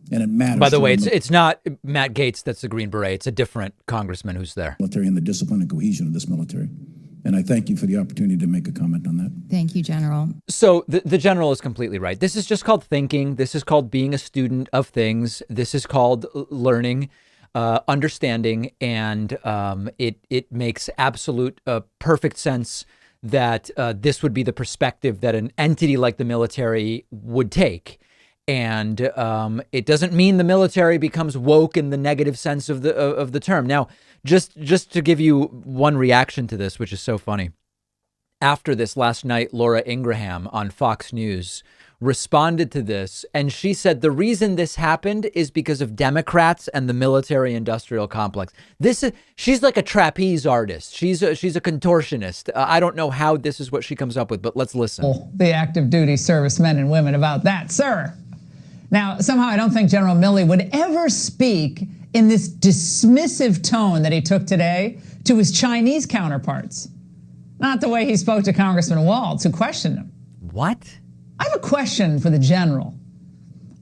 And it matters. By the way, it's not Matt Gaetz that's the Green Beret. It's a different congressman who's there. Military and the discipline and cohesion of this military. And I thank you for the opportunity to make a comment on that. Thank you, General. So the general is completely right. This is just called thinking. This is called being a student of things. This is called learning, understanding, and it makes absolute perfect sense that this would be the perspective that an entity like the military would take. And it doesn't mean the military becomes woke in the negative sense of the term. Now, just to give you one reaction to this, which is so funny. After this last night, Laura Ingraham on Fox News responded to this, and she said the reason this happened is because of Democrats and the military-industrial complex. She's like a trapeze artist. She's a contortionist. I don't know how this is what she comes up with, but let's listen. The active duty servicemen and women about that, sir. Now, somehow I don't think General Milley would ever speak in this dismissive tone that he took today to his Chinese counterparts. Not the way he spoke to Congressman Waltz, who questioned him. What? I have a question for the general.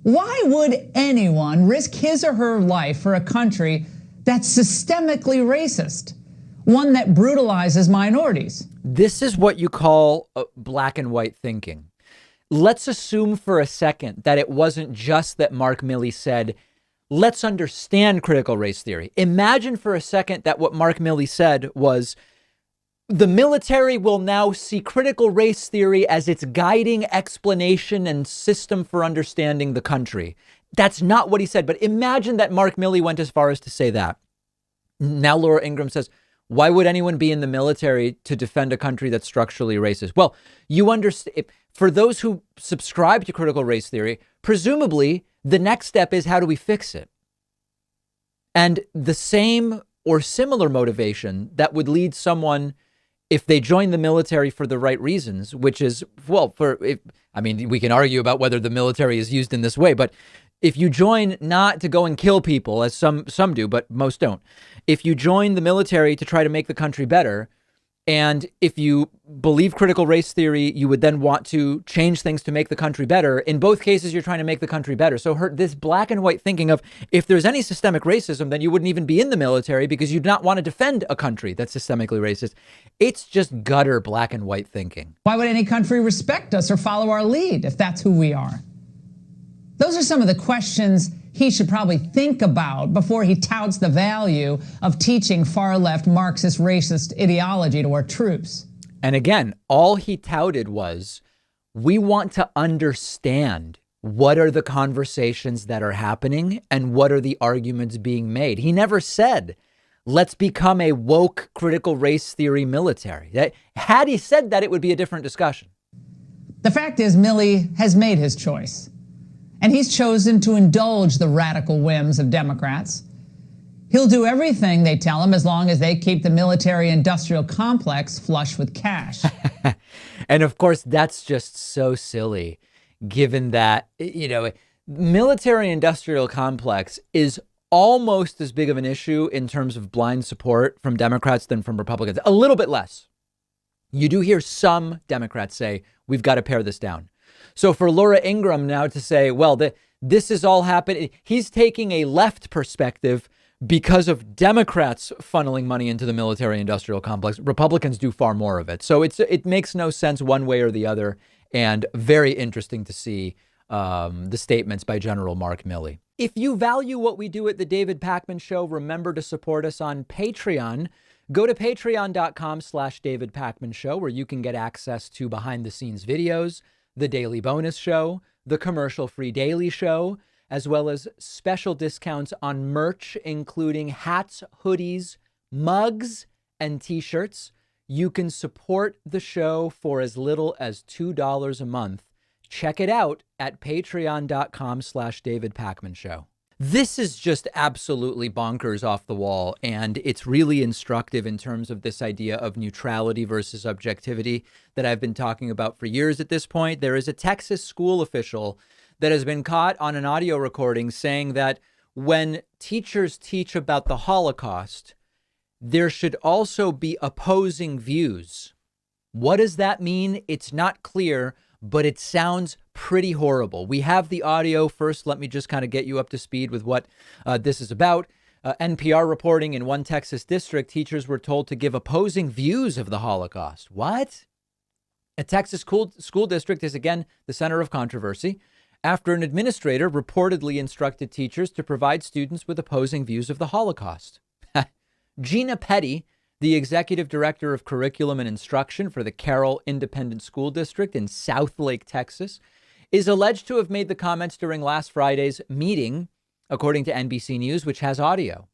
Why would anyone risk his or her life for a country that's systemically racist, one that brutalizes minorities? This is what you call black and white thinking. Let's assume for a second that it wasn't just that Mark Milley said, let's understand critical race theory. Imagine for a second that what Mark Milley said was, the military will now see critical race theory as its guiding explanation and system for understanding the country. That's not what he said, but imagine that Mark Milley went as far as to say that. Now Laura Ingraham says, why would anyone be in the military to defend a country that's structurally racist? Well, you understand, for those who subscribe to critical race theory, presumably the next step is how do we fix it? And the same or similar motivation that would lead someone, if they join the military for the right reasons, which is, well, we can argue about whether the military is used in this way, but if you join not to go and kill people, as some do, but most don't, if you join the military to try to make the country better, And if you believe critical race theory, you would then want to change things to make the country better. In both cases, you're trying to make the country better. So this black and white thinking of if there's any systemic racism, then you wouldn't even be in the military because you'd not want to defend a country that's systemically racist. It's just gutter black and white thinking. Why would any country respect us or follow our lead if that's who we are? Those are some of the questions he should probably think about before he touts the value of teaching far-left Marxist racist ideology to our troops. And again, all he touted was, we want to understand what are the conversations that are happening and what are the arguments being made. He never said, let's become a woke critical race theory military. Had he said that, it would be a different discussion. The fact is, Milley has made his choice. And he's chosen to indulge the radical whims of Democrats. He'll do everything they tell him as long as they keep the military-industrial complex flush with cash. And of course, that's just so silly, given that, military-industrial complex is almost as big of an issue in terms of blind support from Democrats than from Republicans. A little bit less. You do hear some Democrats say, we've got to pare this down. So for Laura Ingraham now to say, well, this is all happening, he's taking a left perspective because of Democrats funneling money into the military industrial complex. Republicans do far more of it. So it makes no sense one way or the other. And very interesting to see the statements by General Mark Milley. If you value what we do at The David Pakman Show, remember to support us on Patreon. Go to patreon.com/David Pakman Show, where you can get access to behind the scenes videos, the daily bonus show, the commercial-free daily show, as well as special discounts on merch, including hats, hoodies, mugs, and t-shirts. You can support the show for as little as $2 a month. Check it out at patreon.com/David Pakman Show. This is just absolutely bonkers off the wall, and it's really instructive in terms of this idea of neutrality versus objectivity that I've been talking about for years at this point. There is a Texas school official that has been caught on an audio recording saying that when teachers teach about the Holocaust, there should also be opposing views. What does that mean? It's not clear, but it sounds pretty horrible. We have the audio. First, let me just kind of get you up to speed with what this is about. NPR reporting in one Texas district, teachers were told to give opposing views of the Holocaust. What? A Texas school district is again the center of controversy after an administrator reportedly instructed teachers to provide students with opposing views of the Holocaust. Gina Petty, the executive director of curriculum and instruction for the Carroll Independent School District in Southlake, Texas, is alleged to have made the comments during last Friday's meeting, according to NBC News, which has audio.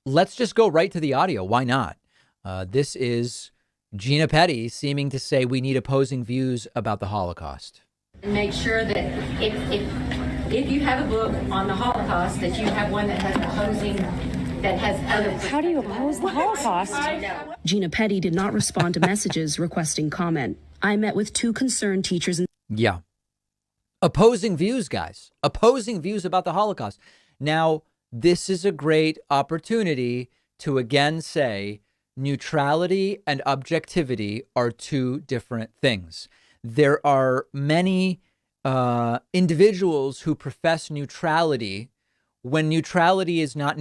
Let's just go right to the audio. Why not? This is Gina Petty seeming to say we need opposing views about the Holocaust. Make sure that if you have a book on the Holocaust, that you have one that has opposing, that has other. How do you oppose the Holocaust? Gina Petty did not respond to messages requesting comment. I met with 2 concerned teachers. Yeah. Opposing views, guys. Opposing views about the Holocaust. Now, this is a great opportunity to again say neutrality and objectivity are 2 different things. There are many individuals who profess neutrality when neutrality is not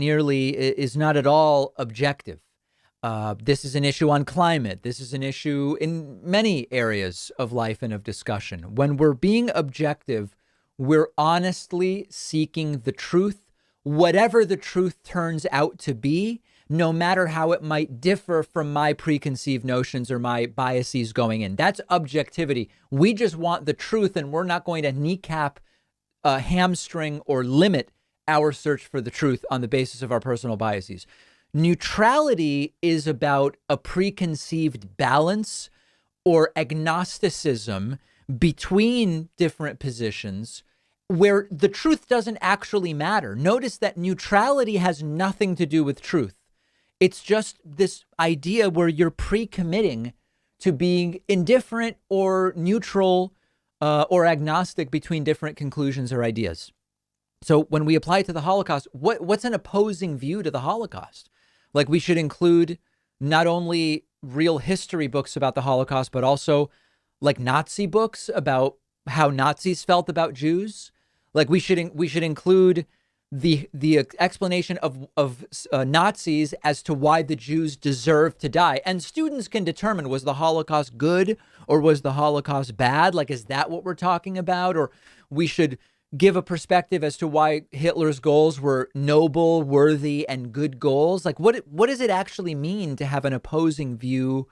at all objective. This is an issue on climate. This is an issue in many areas of life and of discussion. When we're being objective, we're honestly seeking the truth, whatever the truth turns out to be, no matter how it might differ from my preconceived notions or my biases going in. That's objectivity. We just want the truth, and we're not going to kneecap, hamstring, or limit our search for the truth on the basis of our personal biases. Neutrality is about a preconceived balance or agnosticism between different positions where the truth doesn't actually matter. Notice that neutrality has nothing to do with truth. It's just this idea where you're pre-committing to being indifferent or neutral or agnostic between different conclusions or ideas. So when we apply it to the Holocaust, what's an opposing view to the Holocaust? Like, we should include not only real history books about the Holocaust, but also like Nazi books about how Nazis felt about Jews. Like we should include the explanation of Nazis as to why the Jews deserve to die. And students can determine, was the Holocaust good or was the Holocaust bad? Like, is that what we're talking about? Or we should give a perspective as to why Hitler's goals were noble, worthy, and good goals. Like, what does it actually mean to have an opposing view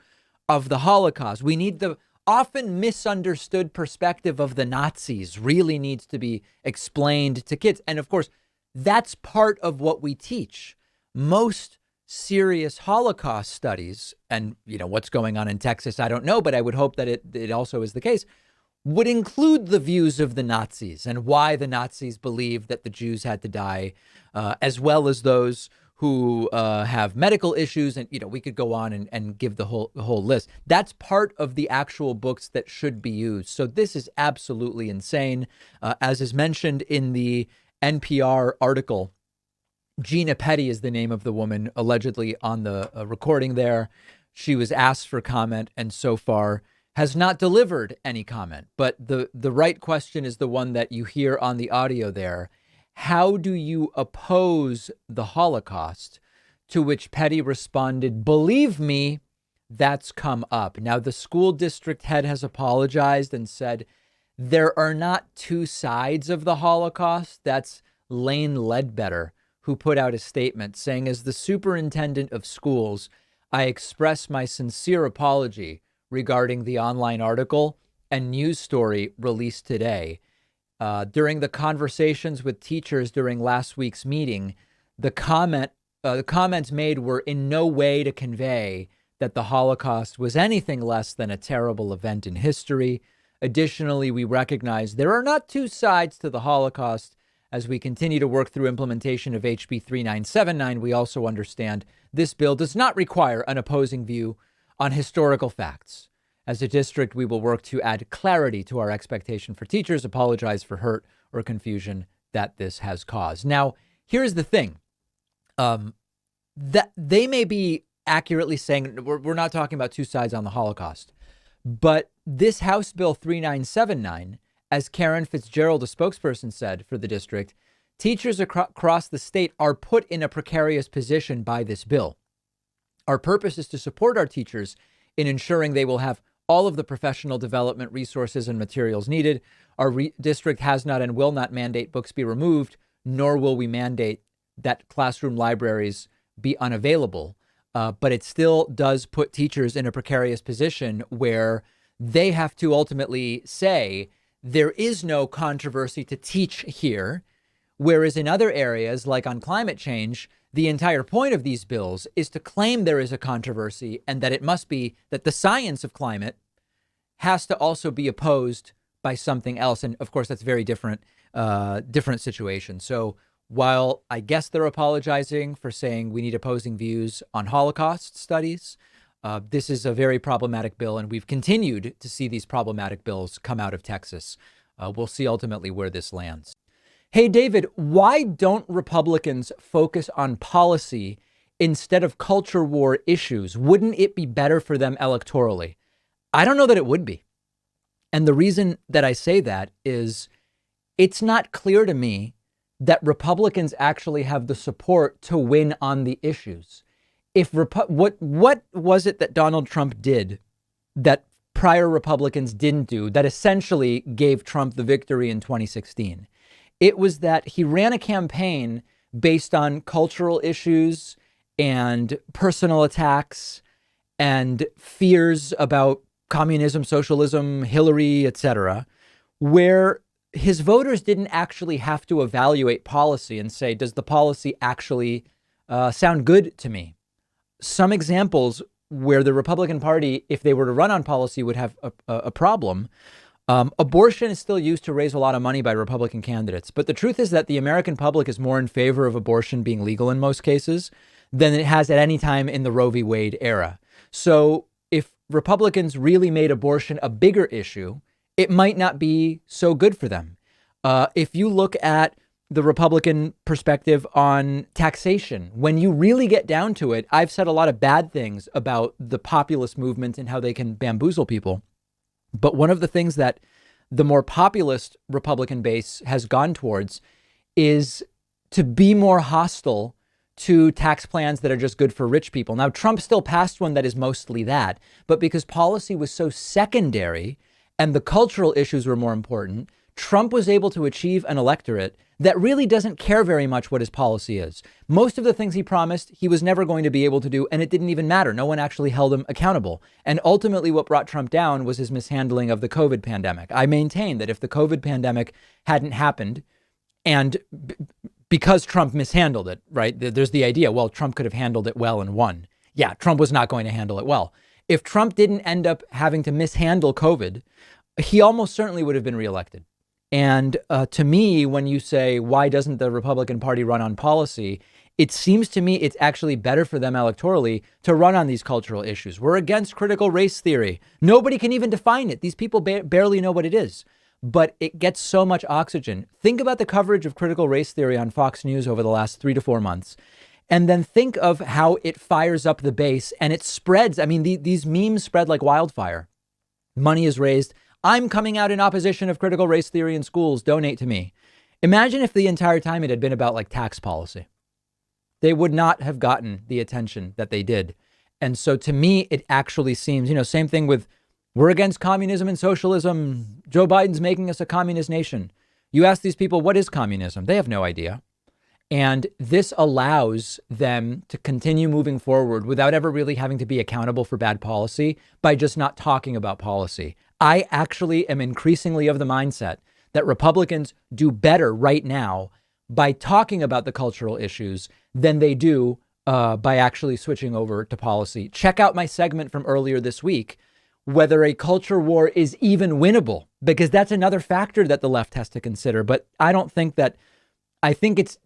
of the Holocaust? We need the often misunderstood perspective of the Nazis really needs to be explained to kids. And of course, that's part of what we teach. Most serious Holocaust studies, and what's going on in Texas, I don't know, but I would hope that it also is the case, would include the views of the Nazis and why the Nazis believed that the Jews had to die, as well as those who have medical issues. And, we could go on and give the whole list. That's part of the actual books that should be used. So this is absolutely insane. As is mentioned in the NPR article, Gina Petty is the name of the woman allegedly on the recording there. She was asked for comment and so far has not delivered any comment. But the right question is the one that you hear on the audio there. How do you oppose the Holocaust? To which Petty responded, believe me, that's come up. Now, the school district head has apologized and said, there are not two sides of the Holocaust. That's Lane Ledbetter, who put out a statement saying, as the superintendent of schools, I express my sincere apology regarding the online article and news story released today. During the conversations with teachers during last week's meeting, the comments made were in no way to convey that the Holocaust was anything less than a terrible event in history. Additionally, we recognize there are not two sides to the Holocaust. As we continue to work through implementation of HB 3979, we also understand this bill does not require an opposing view on historical facts. As a district, we will work to add clarity to our expectation for teachers, apologize for hurt or confusion that this has caused. Now, here's the thing. That they may be accurately saying we're not talking about two sides on the Holocaust. But this House Bill 3979, as Karen Fitzgerald, a spokesperson, said for the district, teachers across the state are put in a precarious position by this bill. Our purpose is to support our teachers in ensuring they will have all of the professional development resources and materials needed. Our district has not and will not mandate books be removed, nor will we mandate that classroom libraries be unavailable. But it still does put teachers in a precarious position where they have to ultimately say there is no controversy to teach here. Whereas in other areas, like on climate change, the entire point of these bills is to claim there is a controversy and that it must be that the science of climate has to also be opposed by something else. And of course, that's very different situation. So while I guess they're apologizing for saying we need opposing views on Holocaust studies, this is a very problematic bill, and we've continued to see these problematic bills come out of Texas. We'll see ultimately where this lands. Hey, David, why don't Republicans focus on policy instead of culture war issues? Wouldn't it be better for them electorally? I don't know that it would be. And the reason that I say that is it's not clear to me that Republicans actually have the support to win on the issues. If what was it that Donald Trump did that prior Republicans didn't do that essentially gave Trump the victory in 2016? It was that he ran a campaign based on cultural issues and personal attacks and fears about communism, socialism, Hillary, etc., where his voters didn't actually have to evaluate policy and say, does the policy actually sound good to me? Some examples where the Republican Party, if they were to run on policy, would have a problem. Abortion is still used to raise a lot of money by Republican candidates. But the truth is that the American public is more in favor of abortion being legal in most cases than it has at any time in the Roe v. Wade era. So if Republicans really made abortion a bigger issue, it might not be so good for them. If you look at the Republican perspective on taxation. When you really get down to it, I've said a lot of bad things about the populist movement and how they can bamboozle people. But one of the things that the more populist Republican base has gone towards is to be more hostile to tax plans that are just good for rich people. Now, Trump still passed one that is mostly that, but because policy was so secondary and the cultural issues were more important, Trump was able to achieve an electorate that really doesn't care very much what his policy is. Most of the things he promised, he was never going to be able to do, and it didn't even matter. No one actually held him accountable. And ultimately, what brought Trump down was his mishandling of the COVID pandemic. I maintain that if the COVID pandemic hadn't happened, and because Trump mishandled it, right, there's the idea, well, Trump could have handled it well and won. Yeah, Trump was not going to handle it well. If Trump didn't end up having to mishandle COVID, he almost certainly would have been reelected. And to me, when you say, why doesn't the Republican Party run on policy? It seems to me it's actually better for them electorally to run on these cultural issues. We're against critical race theory. Nobody can even define it. These people barely know what it is, but it gets so much oxygen. Think about the coverage of critical race theory on Fox News over the last 3 to 4 months. And then think of how it fires up the base and it spreads. I mean, these memes spread like wildfire. Money is raised. I'm coming out in opposition of critical race theory in schools. Donate to me. Imagine if the entire time it had been about like tax policy. They would not have gotten the attention that they did. And so to me, it actually seems, same thing with we're against communism and socialism. Joe Biden's making us a communist nation. You ask these people, what is communism? They have no idea. And this allows them to continue moving forward without ever really having to be accountable for bad policy by just not talking about policy. I actually am increasingly of the mindset that Republicans do better right now by talking about the cultural issues than they do by actually switching over to policy. Check out my segment from earlier this week, whether a culture war is even winnable, because that's another factor that the left has to consider. But I don't think that. I think it's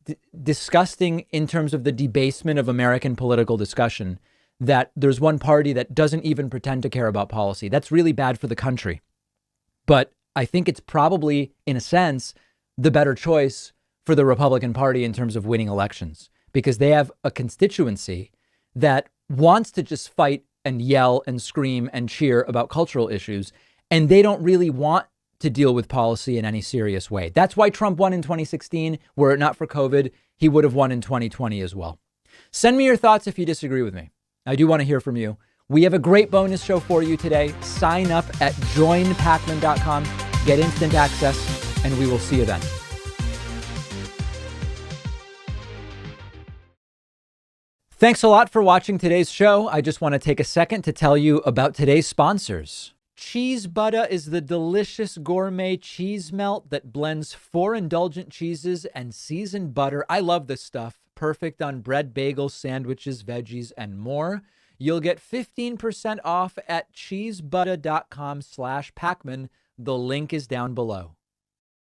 disgusting in terms of the debasement of American political discussion that there's one party that doesn't even pretend to care about policy. That's really bad for the country. But I think it's probably, in a sense, the better choice for the Republican Party in terms of winning elections, because they have a constituency that wants to just fight and yell and scream and cheer about cultural issues. And they don't really want to deal with policy in any serious way. That's why Trump won in 2016. Were it not for COVID, he would have won in 2020 as well. Send me your thoughts if you disagree with me. I do want to hear from you. We have a great bonus show for you today. Sign up at joinpacman.com, get instant access, and we will see you then. Thanks a lot for watching today's show. I just want to take a second to tell you about today's sponsors. Cheese Butter is the delicious gourmet cheese melt that blends 4 indulgent cheeses and seasoned butter. I love this stuff. Perfect on bread, bagels, sandwiches, veggies, and more. You'll get 15% off at cheesebutter.com/Pacman. The link is down below.